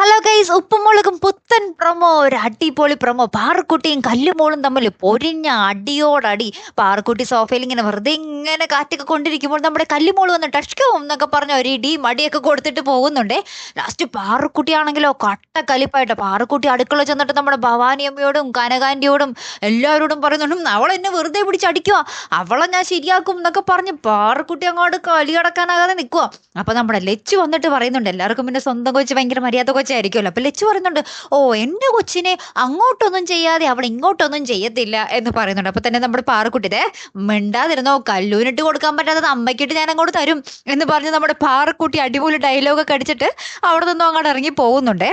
Hello guys, ഉപ്പുമുളകും പുത്തൻ promo, ഒരു അടിപൊളി പ്രൊമോ. പാറക്കുട്ടിയും കല്ലുമോളും തമ്മിൽ പൊരിഞ്ഞ അടിയോടടി. പാറക്കുട്ടി സോഫയിൽ ഇങ്ങനെ വെറുതെ ഇങ്ങനെ കാറ്റൊക്കെ കൊണ്ടിരിക്കുമ്പോൾ നമ്മുടെ കല്ലുമോള് വന്ന് ടഷ്കവും എന്നൊക്കെ പറഞ്ഞ ഒരു ഇടിയും അടിയൊക്കെ കൊടുത്തിട്ട് പോകുന്നുണ്ടേ. ലാസ്റ്റ് പാറക്കുട്ടിയാണെങ്കിലോ കട്ട കലിപ്പായിട്ട് പാറക്കുട്ടി അടുക്കള ചെന്നിട്ട് നമ്മുടെ ഭവാനിയമ്മയോടും കനകാന്റിയോടും എല്ലാവരോടും പറയുന്നുണ്ട്, അവൾ എന്നെ വെറുതെ പിടിച്ചടിക്കുക, അവളെ ഞാൻ ശരിയാക്കും എന്നൊക്കെ പറഞ്ഞ് പാറക്കുട്ടി അങ്ങോട്ട് കലിയടക്കാനാകാതെ നിൽക്കുക. അപ്പൊ നമ്മുടെ ലച്ചു വന്നിട്ട് പറയുന്നുണ്ട്, എല്ലാവർക്കും പിന്നെ സ്വന്തം കൊച്ച് ഭയങ്കര മര്യാദ കൊച്ചായിരിക്കുമല്ലോ. അപ്പൊ ലച്ചു പറയുന്നുണ്ട്, ഓ എന്റെ കൊച്ചിനെ അങ്ങോട്ടൊന്നും ചെയ്യാതെ അവൾ ഇങ്ങോട്ടൊന്നും ചെയ്യത്തില്ല എന്ന് പറയുന്നുണ്ട്. അപ്പൊ തന്നെ നമ്മുടെ പാറക്കുട്ടിതെ മിണ്ടാതിരുന്നോ, കല്ലൂരിട്ട് കൊടുക്കാൻ പറ്റാത്തത് അമ്മയ്ക്കിട്ട് ഞാൻ അങ്ങോട്ട് തരും എന്ന് പറഞ്ഞ് നമ്മുടെ പാറക്കുട്ടി അടിപൊളി ഡയലോഗൊക്കെ അടിച്ചിട്ട് അവിടെ നിന്നും അങ്ങോട്ട് ഇറങ്ങി പോകുന്നുണ്ടേ.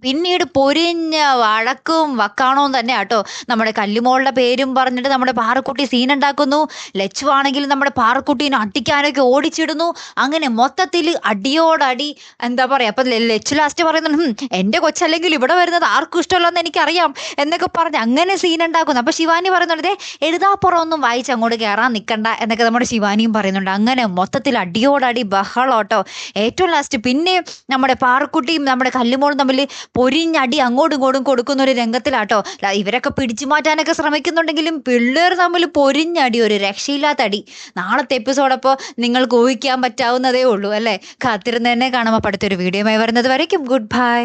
പിന്നീട് പൊരിഞ്ഞ വഴക്കും വക്കാണവും തന്നെ ആട്ടോ. നമ്മുടെ കല്ലുമോളുടെ പേരും പറഞ്ഞിട്ട് നമ്മുടെ പാറക്കുട്ടി സീനുണ്ടാക്കുന്നു. ലച്ചു ആണെങ്കിൽ നമ്മുടെ പാറക്കുട്ടീനെ അടിക്കാനൊക്കെ ഓടിച്ചിടുന്നു. അങ്ങനെ മൊത്തത്തിൽ അടിയോടടി. എന്താ പറയാ, അപ്പൊ ലച്ചു ലാസ്റ്റ് പറയുന്നുണ്ട്, എന്റെ കൊച്ചല്ലെങ്കിൽ ഇവിടെ വരുന്നത് ആർക്കും ഇഷ്ടമല്ലെന്ന് എനിക്കറിയാം എന്നൊക്കെ പറഞ്ഞ് അങ്ങനെ സീനുണ്ടാക്കുന്നു. അപ്പൊ ശിവാനി പറയുന്നുണ്ട്, എഴുതാപ്പുറം ഒന്നും വായിച്ച് അങ്ങോട്ട് കയറാൻ നിൽക്കണ്ട എന്നൊക്കെ നമ്മുടെ ശിവാനിയും പറയുന്നുണ്ട്. അങ്ങനെ മൊത്തത്തിൽ അടിയോടടി ബഹളോട്ടോ. ഏറ്റവും ലാസ്റ്റ് പിന്നെ നമ്മുടെ പാറക്കുട്ടിയും നമ്മുടെ കല്ലുമോളും തമ്മിൽ പൊരിഞ്ഞടി അങ്ങോട്ടും ഇങ്ങോട്ടും കൊടുക്കുന്ന ഒരു രംഗത്തിലാട്ടോ. ഇവരൊക്കെ പിടിച്ചു മാറ്റാനൊക്കെ ശ്രമിക്കുന്നുണ്ടെങ്കിലും പിള്ളേർ തമ്മിൽ പൊരിഞ്ഞടി, ഒരു രക്ഷയില്ലാത്ത അടി. നാളത്തെ എപ്പിസോഡപ്പോൾ നിങ്ങൾക്ക് ഊഹിക്കാൻ പറ്റാവുന്നതേ ഉള്ളൂ അല്ലേ. കാത്തിരുന്ന് തന്നെ കാണുമ്പോൾ അടുത്തൊരു വീഡിയോയുമായി വരുന്നത് വരയ്ക്കും ഗുഡ് ബൈ.